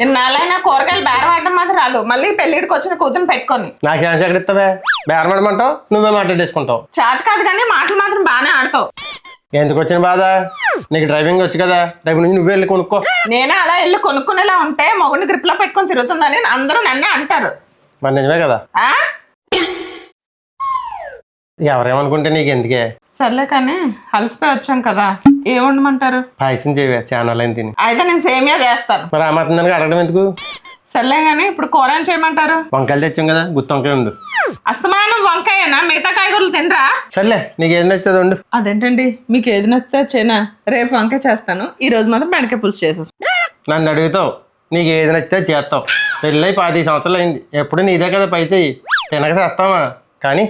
ఇన్నాళ్ళైనా కూరగాయలు బేరం ఆడడం మాత్రం రాదు, మళ్ళీ పెళ్లిడికి వచ్చిన కూతురు పెట్టుకొని. నాకు ఛాన్స్ ఎక్కడ ఇస్తావే? బేరం ఆడమంటావు, నువ్వే మాట్లాడేసుకుంటావు. చేత కాదు కానీ మాటలు మాత్రం బాగానే ఆడతావు. ఎందుకు వచ్చిన బాధ? నీకు డ్రైవింగ్ వచ్చు కదా, రేపు నుంచి నువ్వే వెళ్ళి కొనుక్కో. నేనే అలా వెళ్ళి కొనుక్కునేలా ఉంటే మొగుడిని గ్రిప్ లో పెట్టుకొని తిరుగుతుందని అందరూ నన్నే అంటారు. మరి నిజమే కదా. ఆ ఎవరేమనుకుంటే నీకు ఎందుకే? సర్లే కానీ అలసిపోయి వచ్చాం కదా, ఏం వండమంటారు? పాయసం చేయవే, ఛానల్ అని తిని. అయితే నేను సేమియా చేస్తాను. మరి ఆ మాత్రం దానికి అడగడం ఎందుకు? సర్లే కానీ ఇప్పుడు కూర ఏం చేయమంటారు? వంకాయలు తెచ్చాం కదా, గుత్తి వంకాయ ఉండు. అస్తమానం వంకాయనా? మిగతా కాయగూరలు తినరా? సర్లే, నీకు ఏది నచ్చుతుంది ఉండు. అదేంటండి, మీకు ఏది నచ్చితే చేనా? రేపు వంకాయ చేస్తాను, ఈ రోజు మాత్రం బెండకాయ పులుసు చేసేస్తాను. నన్ను అడుగుతావు, నీకు ఏది నచ్చితే చేస్తావు. పెళ్ళై 10 సంవత్సరాలు అయింది, ఎప్పుడు నీదే కదా పై చెయ్యి. తినక చేస్తావా కానీ